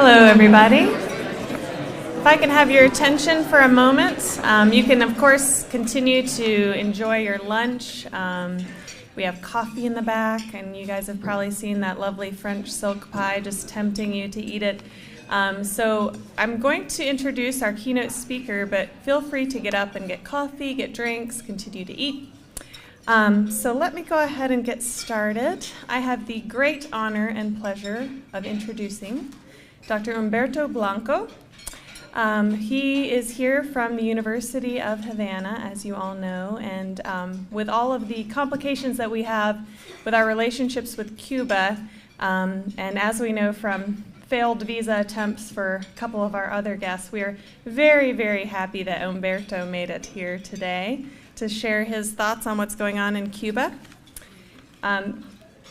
Hello, everybody. If I can have your attention for a moment, you can, of course, continue to enjoy your lunch. We have coffee in the back, and you guys have probably seen that lovely French silk pie just tempting you to eat it. So I'm going to introduce our keynote speaker, but feel free to get up and get coffee, get drinks, continue to eat. So let me go ahead and get started. I have the great honor and pleasure of introducing Dr. Humberto Blanco. He is here from the University of Havana, as you all know, and with all of the complications that we have with our relationships with Cuba, and as we know from failed visa attempts for a couple of our other guests, we are very, very happy that Humberto made it here today to share his thoughts on what's going on in Cuba.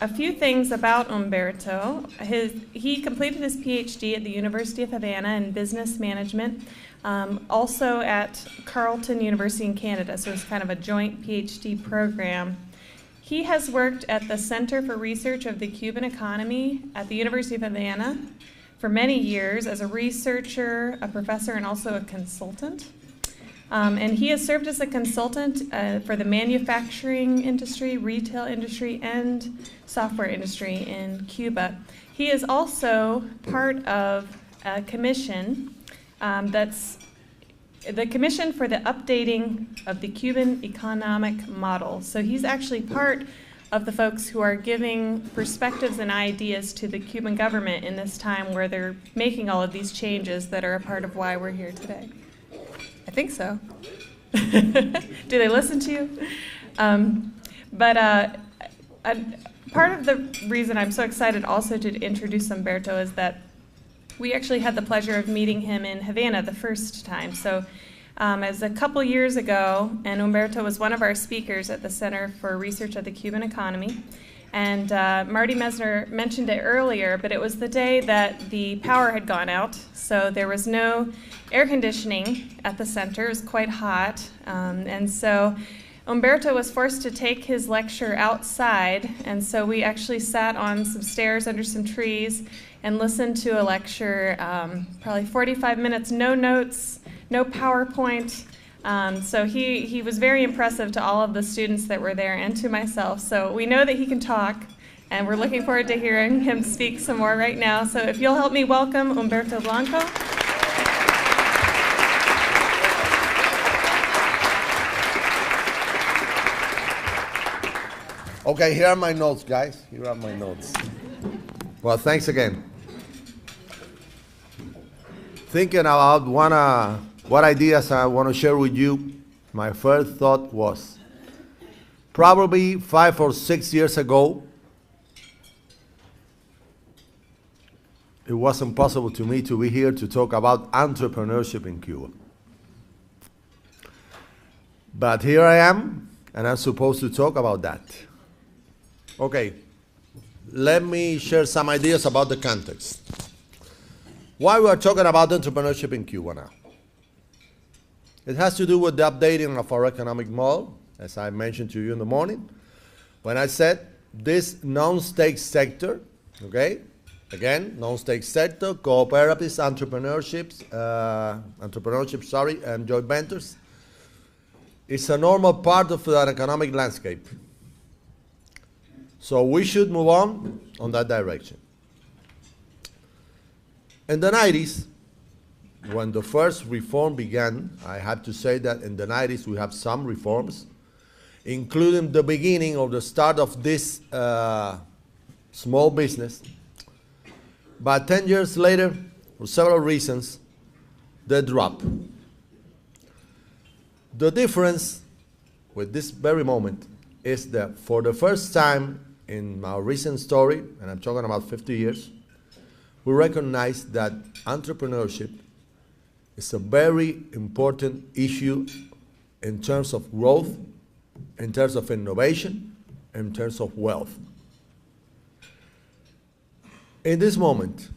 A few things about Humberto. He completed his PhD at the University of Havana in business management, also at Carleton University in Canada, so it's kind of a joint PhD program. He has worked at the Center for Research of the Cuban Economy at the University of Havana for many years as a researcher, a professor, and also a consultant. And he has served as a consultant for the manufacturing industry, retail industry, and software industry in Cuba. He is also part of a commission that's the Commission for the Updating of the Cuban Economic Model. So he's actually part of the folks who are giving perspectives and ideas to the Cuban government in this time where they're making all of these changes that are a part of why we're here today. I think so. Do they listen to you? Part of the reason I'm so excited also to introduce Humberto is that we actually had the pleasure of meeting him in Havana the first time. So it was a couple years ago, and Humberto was one of our speakers at the Center for Research of the Cuban Economy. And Marty Mesner mentioned it earlier, but it was the day that the power had gone out, so there was no air conditioning at the center. It was quite hot, and so Humberto was forced to take his lecture outside, and so we actually sat on some stairs under some trees and listened to a lecture, probably 45 minutes, no notes, no PowerPoint. So he was very impressive to all of the students that were there and to myself. So we know that he can talk, and we're looking forward to hearing him speak some more right now. So if you'll help me welcome Humberto Blanco. Okay, here are my notes, guys. Here are my notes. Well, thanks again. Thinking about what ideas I want to share with you, my first thought was probably 5 or 6 years ago, it wasn't possible to me to be here to talk about entrepreneurship in Cuba. But here I am, and I'm supposed to talk about that. Okay, let me share some ideas about the context. Why we are talking about entrepreneurship in Cuba now? It has to do with the updating of our economic model, as I mentioned to you in the morning, when I said this non-state sector, okay, again, non-state sector, cooperatives, entrepreneurship, and joint ventures, is a normal part of that economic landscape. So we should move on that direction. In the 90s, when the first reform began, I have to say that in the 90s we have some reforms, including the beginning of the start of this small business. But 10 years later, for several reasons, they drop. The difference with this very moment is that for the first time in our recent story, and I'm talking about 50 years, we recognize that entrepreneurship is a very important issue in terms of growth, in terms of innovation, in terms of wealth. In this moment,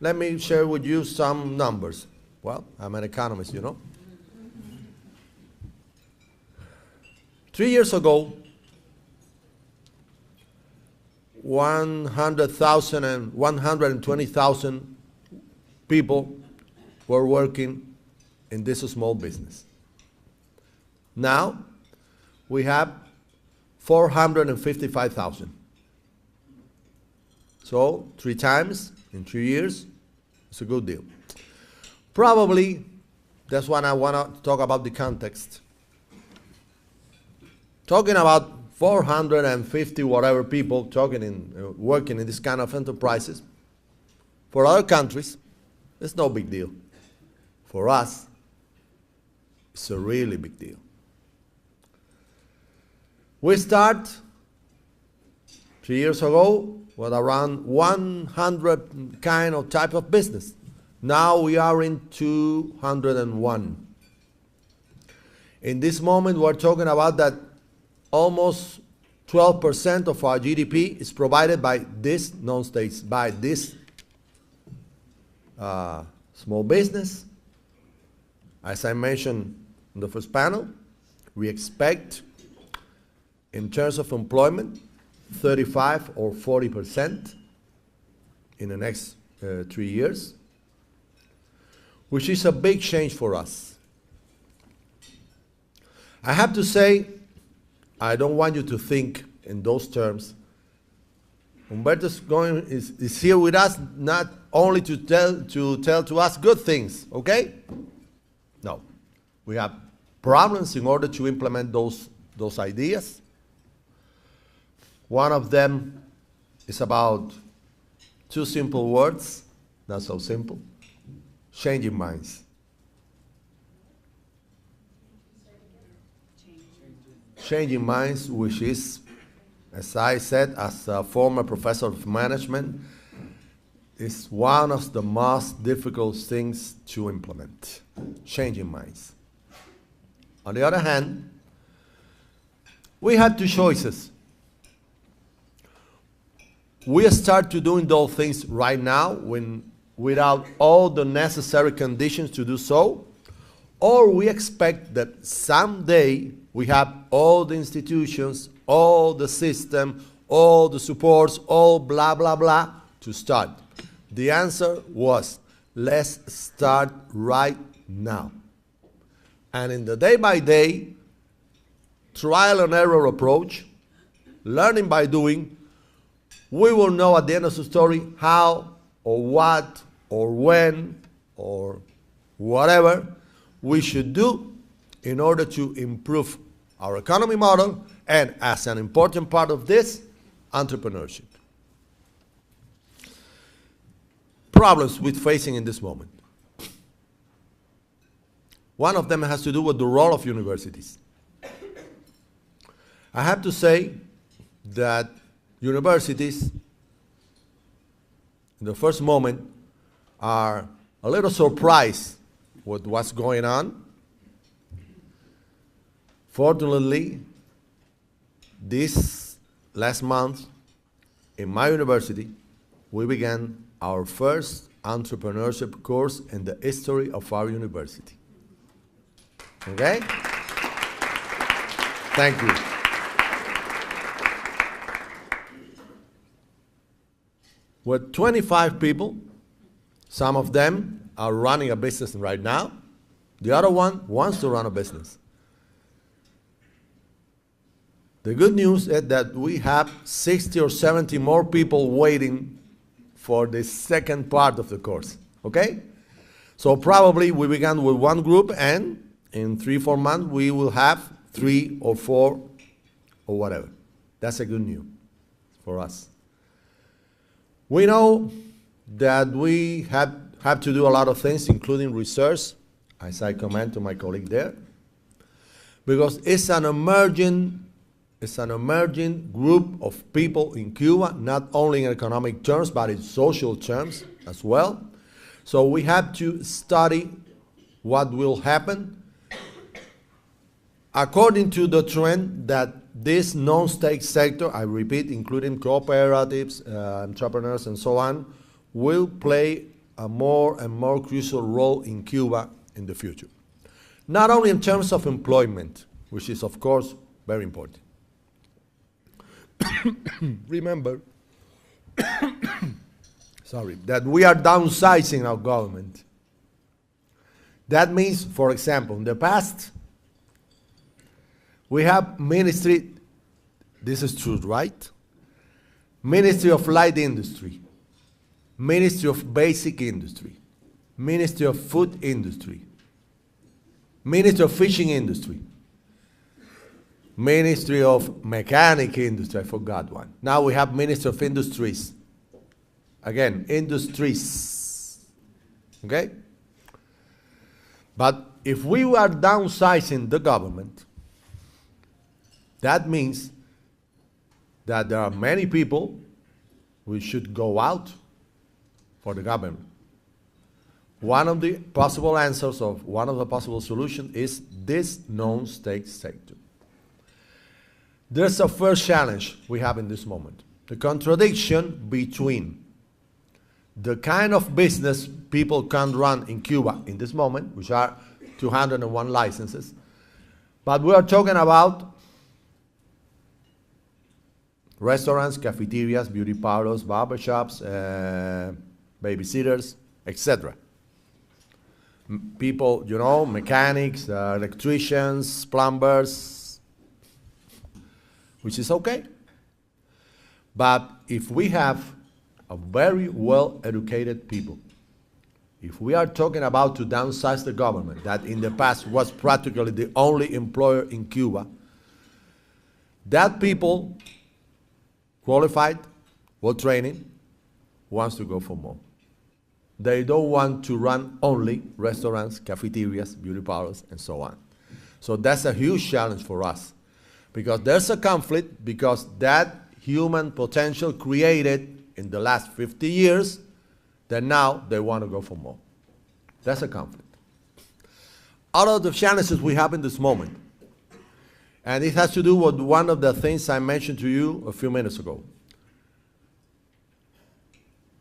let me share with you some numbers. Well, I'm an economist, you know. 3 years ago, 100,000 and 120,000 people were working in this small business. Now, we have 455,000. So 3 times in 3 years, it's a good deal. Probably, that's why I want to talk about the context. Talking about 450 whatever people working in this kind of enterprises, for other countries, it's no big deal. For us, it's a really big deal. We start 3 years ago with around 100 kind of type of business. Now we are in 201. In this moment, we're talking about that almost 12% of our GDP is provided by this non-states, by this small business. As I mentioned in the first panel, we expect, in terms of employment, 35 or 40% in the next 3 years, which is a big change for us. I have to say, I don't want you to think in those terms. Humberto is here with us not only to tell to us good things, okay? No. We have problems in order to implement those ideas. One of them is about 2 simple words, not so simple, changing minds. Changing minds, which is, as I said, as a former professor of management, is one of the most difficult things to implement, changing minds. On the other hand, we had 2 choices. We start to doing those things right now without all the necessary conditions to do so, or we expect that someday we have all the institutions, all the system, all the supports, all blah, blah, blah, to start. The answer was, let's start right now. And in the day-by-day, trial and error approach, learning by doing, we will know at the end of the story how or what or when or whatever we should do in order to improve our economy model and, as an important part of this, entrepreneurship. Problems we're facing in this moment. One of them has to do with the role of universities. I have to say that universities, in the first moment, are a little surprised with what's going on. Fortunately, this last month, in my university, we began our first entrepreneurship course in the history of our university. Okay? Thank you. With 25 people, some of them are running a business right now. The other one wants to run a business. The good news is that we have 60 or 70 more people waiting for the second part of the course, okay? So probably we began with one group, and in 3-4 months we will have 3 or 4 or whatever. That's a good news for us. We know that we have to do a lot of things, including research, as I comment to my colleague there, because it's an emerging group of people in Cuba, not only in economic terms, but in social terms as well. So we have to study what will happen according to the trend that this non-state sector, I repeat, including cooperatives, entrepreneurs, and so on, will play a more and more crucial role in Cuba in the future. Not only in terms of employment, which is, of course, very important. Remember, that we are downsizing our government. That means, for example, in the past, we have ministry, this is true, right? Ministry of Light Industry, Ministry of Basic Industry, Ministry of Food Industry, Ministry of Fishing Industry, Ministry of Mechanic Industry, I forgot one. Now we have Ministry of Industries. Again, industries, okay? But if we are downsizing the government, that means that there are many people who should go out for the government. One of the possible answers of one of the possible solutions is this non-state sector. There's a first challenge we have in this moment. The contradiction between the kind of business people can run in Cuba in this moment, which are 201 licenses, but we are talking about restaurants, cafeterias, beauty parlors, barbershops, babysitters, etc. People, you know, mechanics, electricians, plumbers, which is okay. But if we have a very well-educated people, if we are talking about to downsize the government, that in the past was practically the only employer in Cuba, that people, qualified, well-training, wants to go for more. They don't want to run only restaurants, cafeterias, beauty parlors, and so on. So that's a huge challenge for us, because there's a conflict, because that human potential created in the last 50 years, that now they want to go for more. That's a conflict. Out of the challenges we have in this moment, and it has to do with one of the things I mentioned to you a few minutes ago.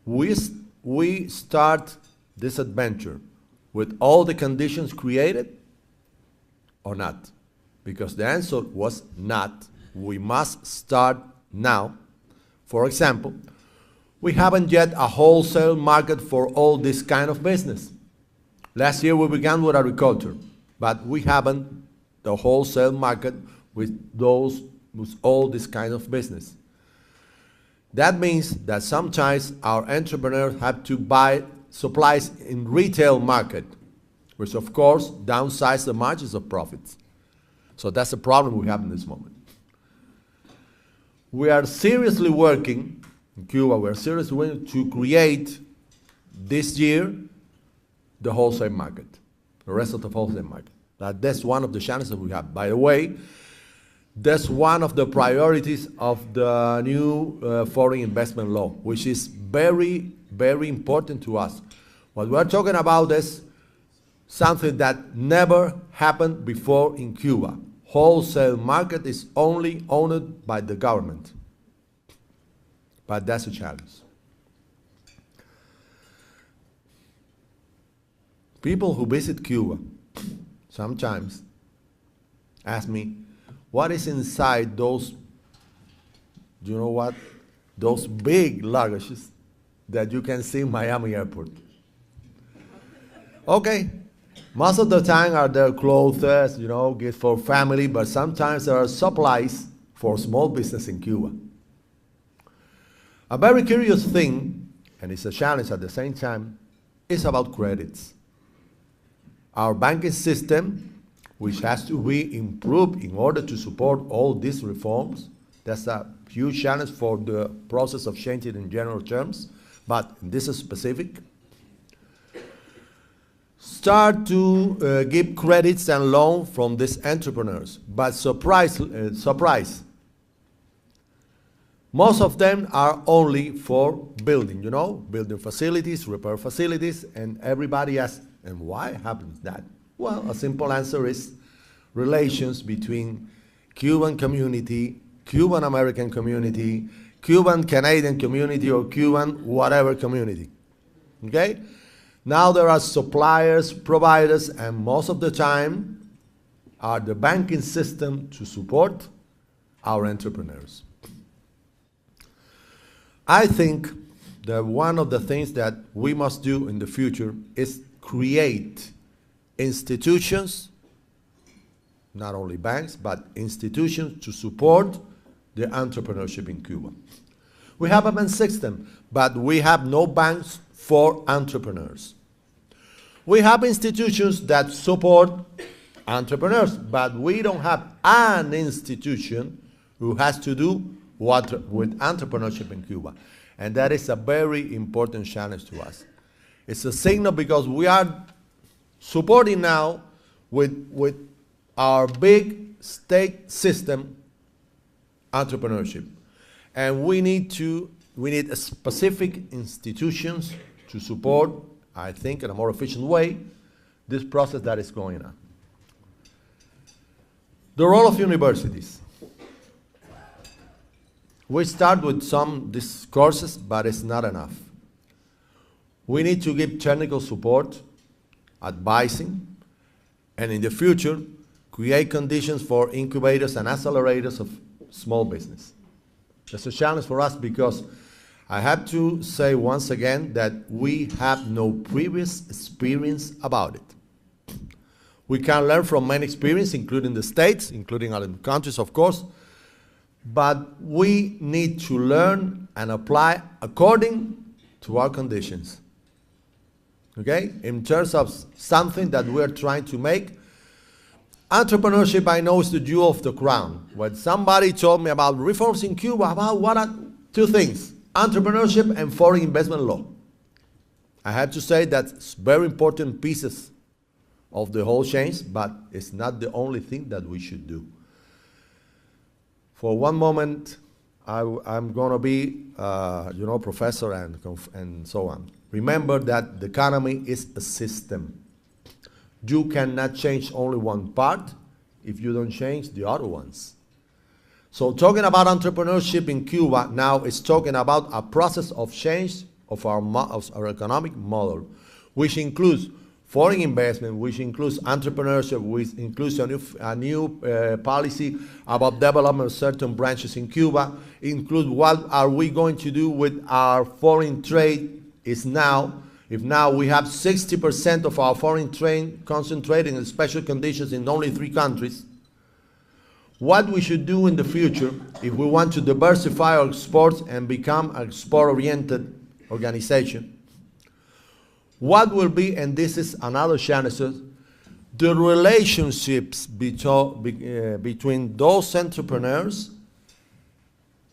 We start this adventure with all the conditions created or not? Because the answer was not. We must start now. For example, we haven't yet a wholesale market for all this kind of business. Last year we began with agriculture, but we haven't the wholesale market with all this kind of business. That means that sometimes our entrepreneurs have to buy supplies in retail market, which of course downsize the margins of profits. So that's a problem we have in this moment. We are seriously working, in Cuba, we are seriously working to create this year the wholesale market, the rest of the wholesale market. That's one of the challenges we have. By the way, that's one of the priorities of the new foreign investment law, which is very, very important to us. What we're talking about is something that never happened before in Cuba. Wholesale market is only owned by the government. But that's a challenge. People who visit Cuba sometimes ask me, what is inside those, do you know what? Those big luggages that you can see in Miami Airport. Okay, most of the time are there clothes, you know, gift for family, but sometimes there are supplies for small business in Cuba. A very curious thing, and it's a challenge at the same time, is about credits. Our banking system, which has to be improved in order to support all these reforms, that's a huge challenge for the process of changing in general terms, but this is specific. Start to give credits and loans from these entrepreneurs, but surprise, most of them are only for building, you know, building facilities, repair facilities, and everybody asks, and why happens that? Well, a simple answer is relations between Cuban community, Cuban American community, Cuban Canadian community, or Cuban whatever community. Okay? Now there are suppliers, providers, and most of the time are the banking system to support our entrepreneurs. I think that one of the things that we must do in the future is create institutions, not only banks, but institutions to support the entrepreneurship in Cuba. We have a bank system, but we have no banks for entrepreneurs. We have institutions that support entrepreneurs, but we don't have an institution who has to do with entrepreneurship in Cuba. And that is a very important challenge to us. It's a signal because we are supporting now with our big state system entrepreneurship. And we need specific institutions to support, I think, in a more efficient way, this process that is going on. The role of universities. We start with these courses, but it's not enough. We need to give technical support, advising, and in the future, create conditions for incubators and accelerators of small business. That's a challenge for us because I have to say once again that we have no previous experience about it. We can learn from many experiences, including the states, including other countries, of course, but we need to learn and apply according to our conditions. Okay? In terms of something that we're trying to make, entrepreneurship, I know, is the jewel of the crown. When somebody told me about reforms in Cuba, about what are two things, entrepreneurship and foreign investment law. I have to say that's very important pieces of the whole change, but it's not the only thing that we should do. For one moment, I'm going to be, professor and so on. Remember that the economy is a system. You cannot change only one part if you don't change the other ones. So talking about entrepreneurship in Cuba now is talking about a process of change of our economic model, which includes foreign investment, which includes entrepreneurship, which includes a new policy about development of certain branches in Cuba, includes what are we going to do with our foreign trade is now. If now we have 60% of our foreign trade concentrated in special conditions in only 3 countries, what we should do in the future if we want to diversify our exports and become an export-oriented organization. What will be, and this is another challenge, the relationships between those entrepreneurs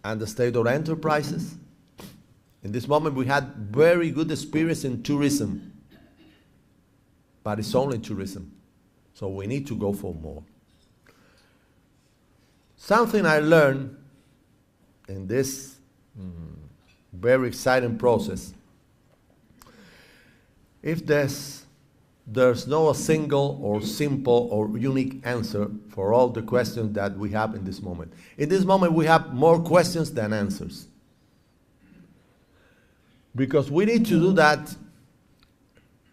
and the state-owned enterprises. In this moment, we had very good experience in tourism, but it's only tourism, so we need to go for more. Something I learned in this very exciting process, if there's no single or simple or unique answer for all the questions that we have in this moment. In this moment, we have more questions than answers. Because we need to do that,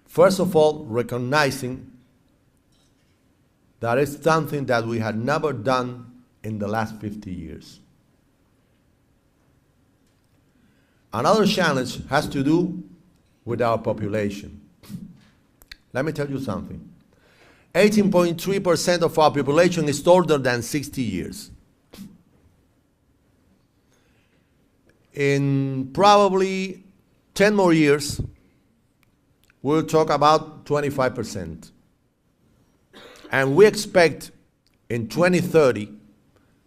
first of all, recognizing that it's something that we had never done in the last 50 years. Another challenge has to do with our population. Let me tell you something. 18.3% of our population is older than 60 years. In probably 10 more years, we'll talk about 25%. And we expect in 2030,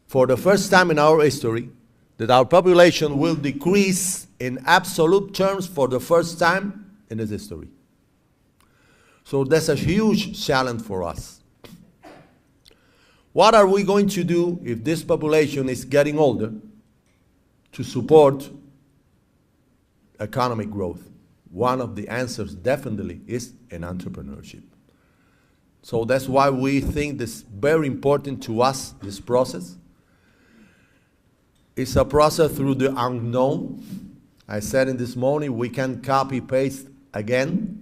for the first time in our history, that our population will decrease in absolute terms for the first time in its history. So that's a huge challenge for us. What are we going to do if this population is getting older to support economic growth? One of the answers definitely is in entrepreneurship. So that's why we think this is very important to us, this process. It's a process through the unknown. I said in this morning, we can copy-paste again.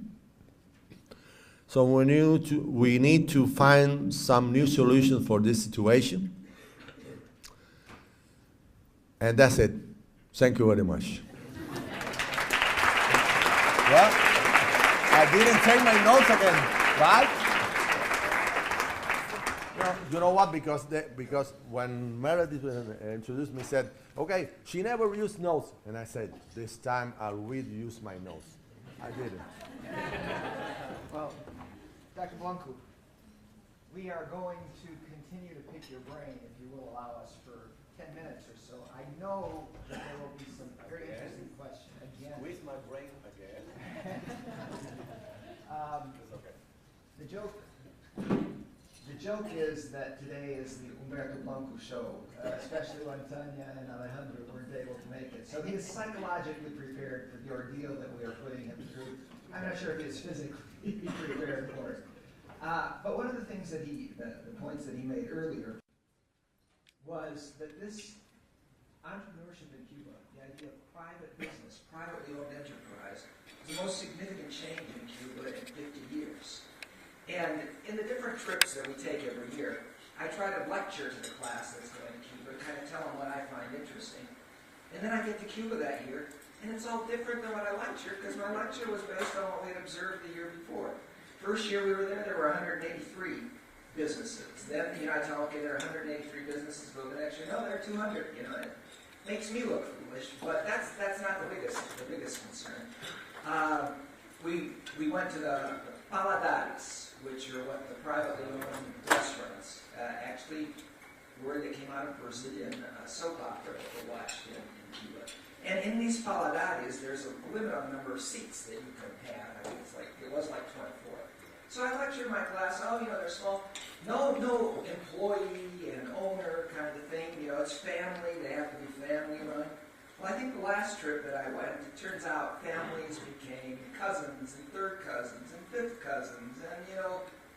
So we need to find some new solutions for this situation. And that's it. Thank you very much. Well, I didn't take my notes again, right? No, you know what? Because when Meredith introduced me, said, okay, she never used notes. And I said, this time I'll really use my notes. I didn't. Well, Dr. Blanco, we are going to continue to pick your brain, if you will allow us, for 10 minutes or so. I know that there will be some very interesting questions. Again. With my brain again. The joke is that today is the Humberto Blanco show, especially when Tanya and Alejandro weren't able to make it. So he is psychologically prepared for the ordeal that we are putting him through. I'm not sure if he is physically prepared for it. But one of the things that the points that he made earlier was that this entrepreneurship in Cuba, the idea of private business, privately owned enterprise, is the most significant change in Cuba in 50 years. And in the different trips that we take every year, I try to lecture to the class that's going to Cuba, kind of tell them what I find interesting. And then I get to Cuba that year, and it's all different than what I lectured, because my lecture was based on what we had observed the year before. First year we were there were 183 businesses. Then, I tell them, okay, there are 183 businesses, but the next year, no, there are 200, It makes me look foolish, but that's not the biggest concern. We went to the paladares, which are what the privately owned restaurants. Actually, word that came out of Brazilian soap opera that we watched in Cuba. And in these paladares, there's a limit on the number of seats that you can have. I think it was like 24. So I lectured my class, they're small. No employee and owner kind of thing. It's family. They have to be family run. Well, I think the last trip that I went, it turns out families became cousins and third cousins and fifth cousins, and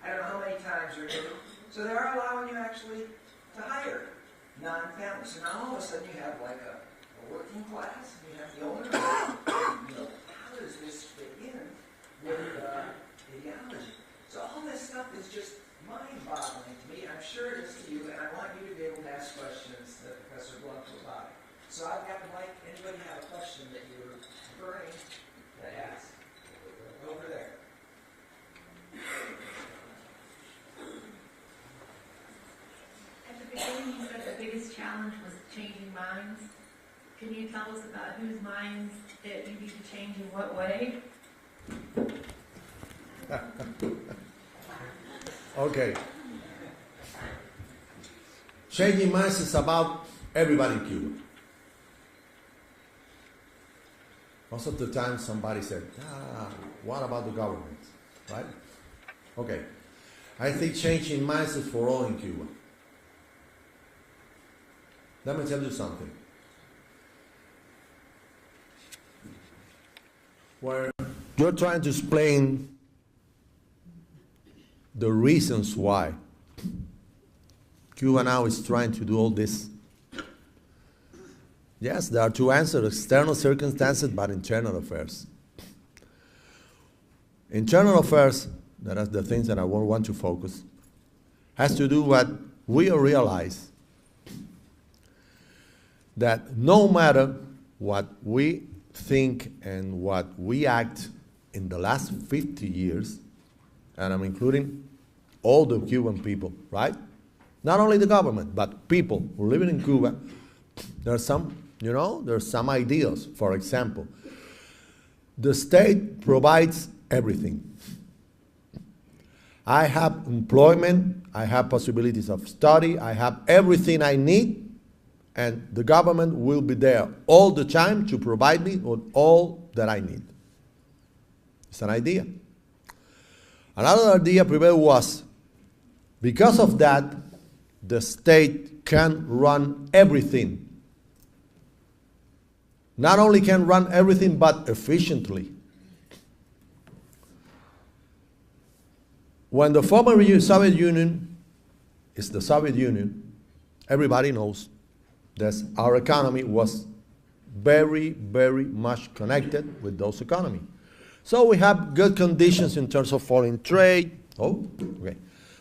I don't know how many times you're here. So they are allowing you actually to hire non-family. So now all of a sudden you have like a working class, and you have the owner. How does this fit in with ideology? So all this stuff is just mind-boggling to me. I'm sure it is to you, and I want you to be able to ask questions to Professor Blanco about it. So I've got the mic. Anybody have a question that you were burning to ask? Over there. At the beginning, you said the biggest challenge was changing minds. Can you tell us about whose minds that you need to change in what way? Okay. Changing minds is about everybody in Cuba. Most of the time somebody said, what about the government? Right? Okay. I think changing minds is for all in Cuba. Let me tell you something. Where you're trying to explain the reasons why Cuba now is trying to do all this. Yes, there are two answers, external circumstances, but internal affairs. Internal affairs, that are the things that I want to focus, has to do what we realize that no matter what we think and what we act in the last 50 years, and I'm including all the Cuban people, right? Not only the government, but people who live in Cuba, there are some ideas. For example, the state provides everything. I have employment, I have possibilities of study, I have everything I need, and the government will be there all the time to provide me with all that I need. It's an idea. Another idea prevailed was, because of that, the state can run everything. Not only can run everything, but efficiently. When the former Soviet Union is the Soviet Union, everybody knows that our economy was very, very much connected with those economies. So we have good conditions in terms of foreign trade.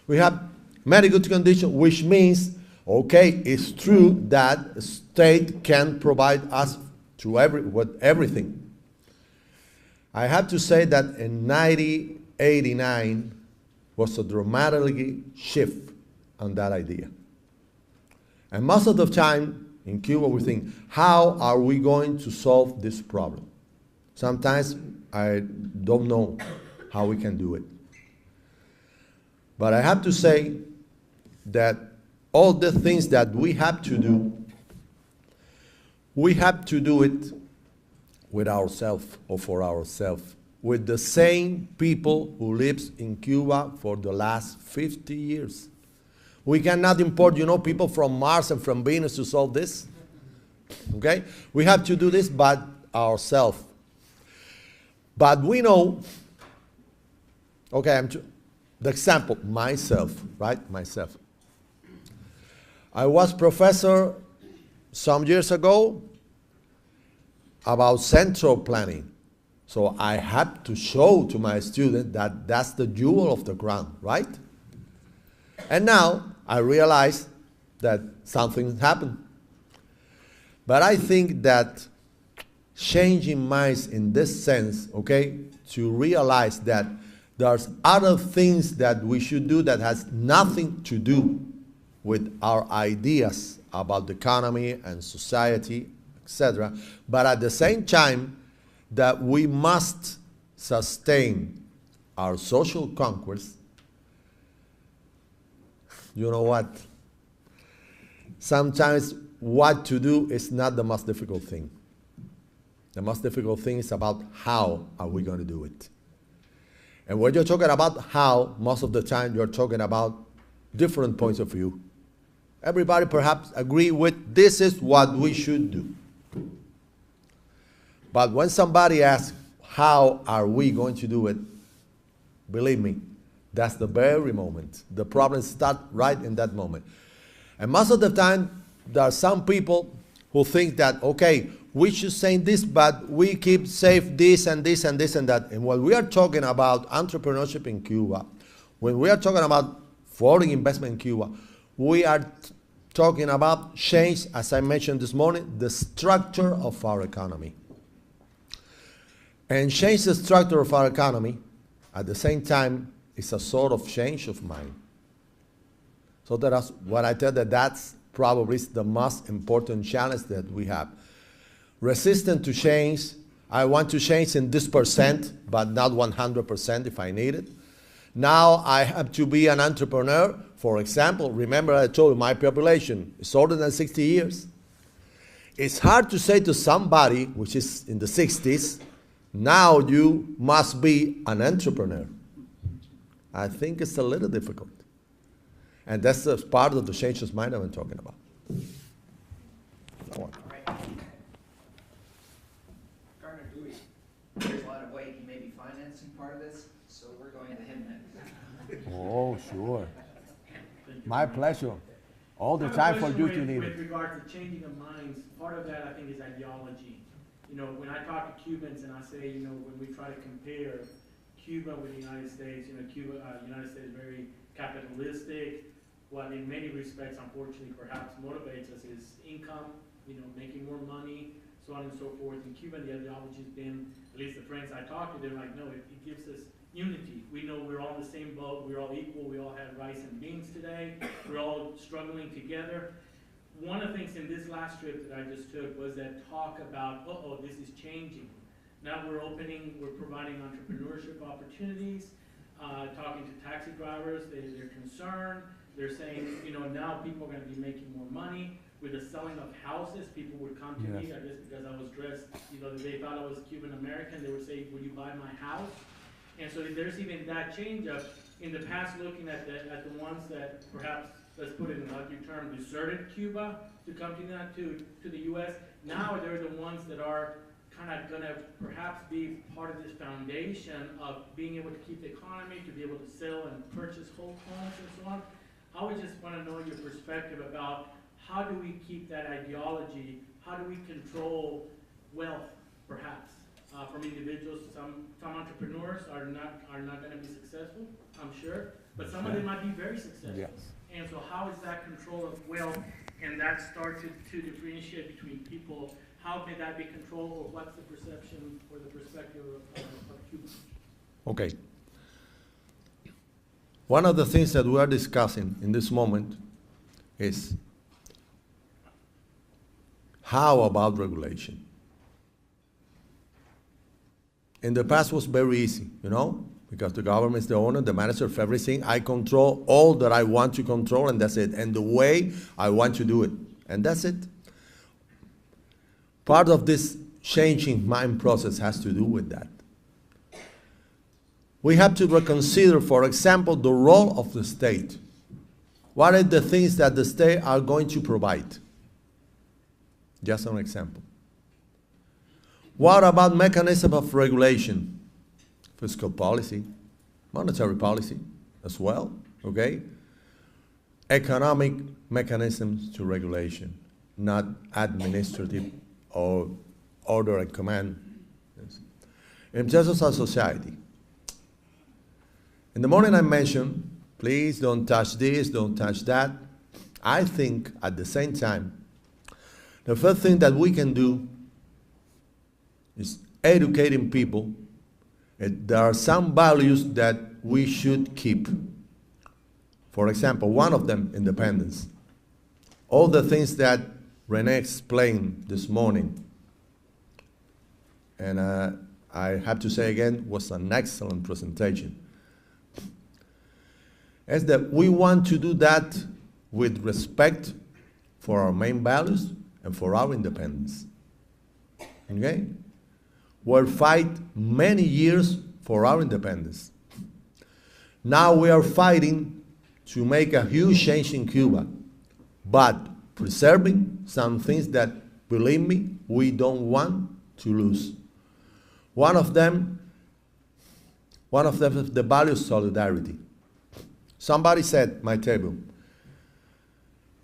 We have very good conditions, which means, it's true that the state can provide us with everything. I have to say that in 1989 was a dramatic shift on that idea. And most of the time in Cuba we think, how are we going to solve this problem? Sometimes I don't know how we can do it. But I have to say that all the things that we have to do it with ourselves or for ourselves, with the same people who lives in Cuba for the last 50 years. We cannot import, people from Mars and from Venus to solve this. Okay? We have to do this by ourselves. But we know, okay, the example, myself, right? Myself. I was professor some years ago about central planning. So I had to show to my student that that's the jewel of the crown, right? And now I realize that something happened. But I think that changing minds in this sense, okay, to realize that there's other things that we should do that has nothing to do with our ideas about the economy and society, etc. But at the same time, that we must sustain our social conquest. You know what? Sometimes what to do is not the most difficult thing. The most difficult thing is about how are we going to do it. And when you're talking about how, most of the time you're talking about different points of view. Everybody perhaps agree with this is what we should do. But when somebody asks, how are we going to do it? Believe me, that's the very moment. The problems start right in that moment. And most of the time, there are some people who think that, okay, we should say this, but we keep safe this and this and this and that. And when we are talking about entrepreneurship in Cuba, when we are talking about foreign investment in Cuba, we are talking about change, as I mentioned this morning, the structure of our economy. And change the structure of our economy, at the same time, is a sort of change of mind. So that's what I tell that's probably the most important challenge that we have. Resistant to change. I want to change in this percent, but not 100% if I need it. Now I have to be an entrepreneur. For example, remember I told you my population is older than 60 years. It's hard to say to somebody which is in the 60s, now you must be an entrepreneur. I think it's a little difficult. And that's part of the change of mind I'm talking about. Gardner Dewey, there's a lot of weight. He may be financing part of this, so we're going to him next. Oh, sure. My pleasure. All the time for you to need With it. regard to changing of minds, part of that I think is ideology. When I talk to Cubans and I say, when we try to compare Cuba with the United States, Cuba, United States is very capitalistic. What in many respects, unfortunately, perhaps motivates us is income, making more money, so on and so forth. In Cuba, the ideology has been, at least the friends I talk to, they're like, no, it gives us unity. We know we're all in the same boat, we're all equal, we all have rice and beans today, we're all struggling together. One of the things in this last trip that I just took was that talk about, this is changing. Now we're providing entrepreneurship opportunities, talking to taxi drivers, they're concerned. They're saying, now people are going to be making more money. With the selling of houses, people would come to me, I guess because I was dressed, they thought I was Cuban American, they would say, would you buy my house? And so there's even that change of, in the past, looking at the ones that perhaps, let's put it in a lucky term, deserted Cuba to come to the U.S. Now they're the ones that are kind of going to perhaps be part of this foundation of being able to keep the economy, to be able to sell and purchase whole homes and so on. I would just want to know your perspective about how do we keep that ideology, how do we control wealth, perhaps, from individuals. Some entrepreneurs are not going to be successful, I'm sure, but some of them might be very successful. Yes. And so how is that control of wealth and that starts to differentiate between people. How can that be controlled, or what's the perception or the perspective of Cuba? Okay. One of the things that we are discussing in this moment is how about regulation? In the past was very easy, you know, because the government is the owner, the manager of everything. I control all that I want to control, and that's it. And the way I want to do it, and that's it. Part of this changing mind process has to do with that. We have to reconsider, for example, the role of the state. What are the things that the state are going to provide? Just an example. What about mechanism of regulation? Fiscal policy, monetary policy as well, okay? Economic mechanisms to regulation, not administrative or order and command. In terms of our society, in the morning I mentioned, please don't touch this, don't touch that. I think at the same time, the first thing that we can do is educating people. There are some values that we should keep. For example, one of them, independence. All the things that Rene explained this morning, and I have to say again, was an excellent presentation, is that we want to do that with respect for our main values and for our independence. Okay? We'll fight many years for our independence. Now we are fighting to make a huge change in Cuba, but preserving some things that, believe me, we don't want to lose. One of them is the value of solidarity. Somebody said at my table,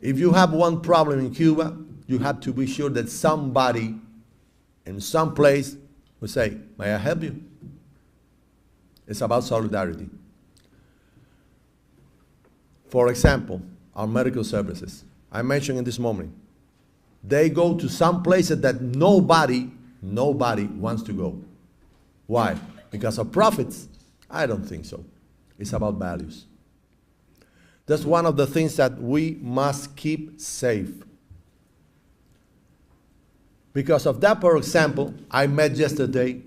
if you have one problem in Cuba, you have to be sure that somebody in some place will say, may I help you? It's about solidarity. For example, our medical services. I mentioned in this moment, they go to some places that nobody wants to go. Why? Because of profits? I don't think so. It's about values. That's one of the things that we must keep safe. Because of that, for example, I met yesterday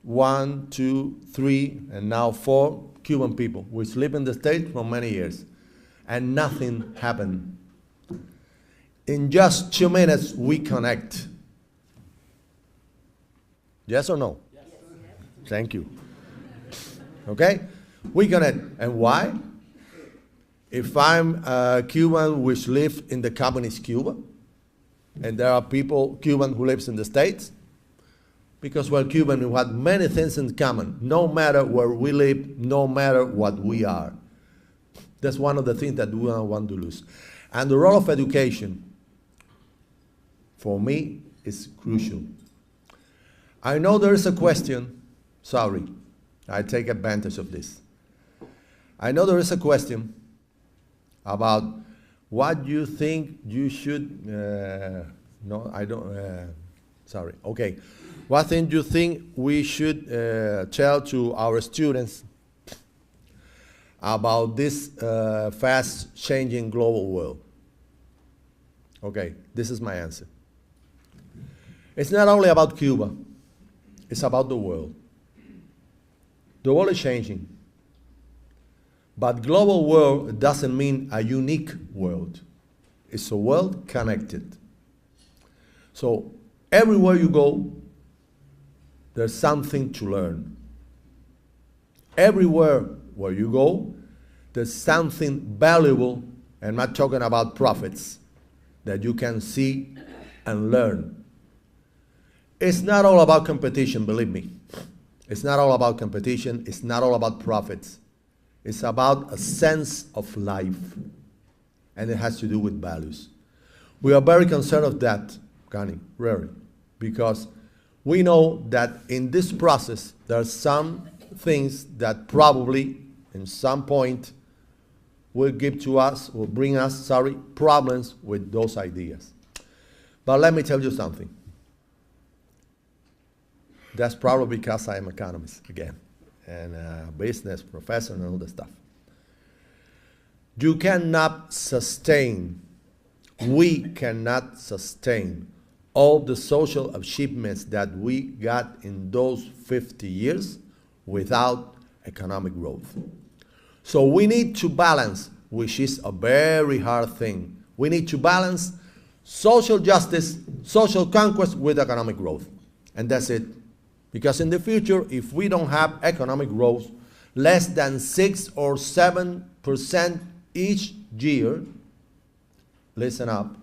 1, 2, 3, and now 4 Cuban people. We live in the States for many years, and nothing happened. In just 2 minutes, we connect. Yes or no? Yes. Thank you. Okay? We connect. And why? If I'm a Cuban which live in the communist Cuba, and there are people, Cuban who lives in the States, because we're Cuban, we have many things in common, no matter where we live, no matter what we are. That's one of the things that we don't want to lose. And the role of education, for me, is crucial. I know there is a question, sorry, I take advantage of this. I know there is a question about what you think you should, no, I don't, sorry, okay. What thing do you think we should tell to our students about this fast changing global world? Okay, this is my answer. It's not only about Cuba, it's about the world. The world is changing. But global world doesn't mean a unique world. It's a world connected. So everywhere you go, there's something to learn. Everywhere where you go, there's something valuable, and I'm not talking about profits, that you can see and learn. It's not all about competition, believe me. It's not all about competition. It's not all about profits. It's about a sense of life, and it has to do with values. We are very concerned of that, Connie, really, because we know that in this process, there are some things that probably, in some point, will bring us, problems with those ideas. But let me tell you something. That's probably because I am an economist again, and a business professor and all that stuff. You cannot sustain, we cannot sustain all the social achievements that we got in those 50 years without economic growth. So we need to balance, which is a very hard thing. We need to balance social justice, social conquest with economic growth. And that's it. Because in the future, if we don't have economic growth, less than 6 or 7% each year, listen up,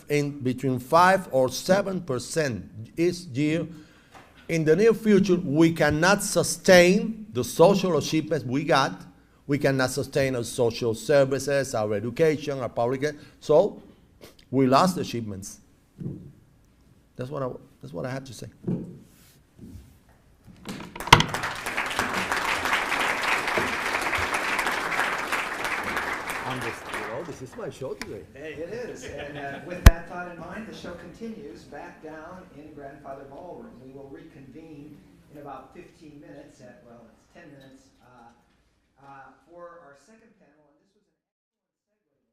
in between 5 or 7% each year, in the near future, we cannot sustain the social achievements we got. We cannot sustain our social services, our education, our public. So we lost achievements. That's what I have to say. This is my show today. Hey, it is. And with that thought in mind, the show continues back down in Grandfather Ballroom. We will reconvene in about 15 minutes, well, it's 10 minutes, for our second panel.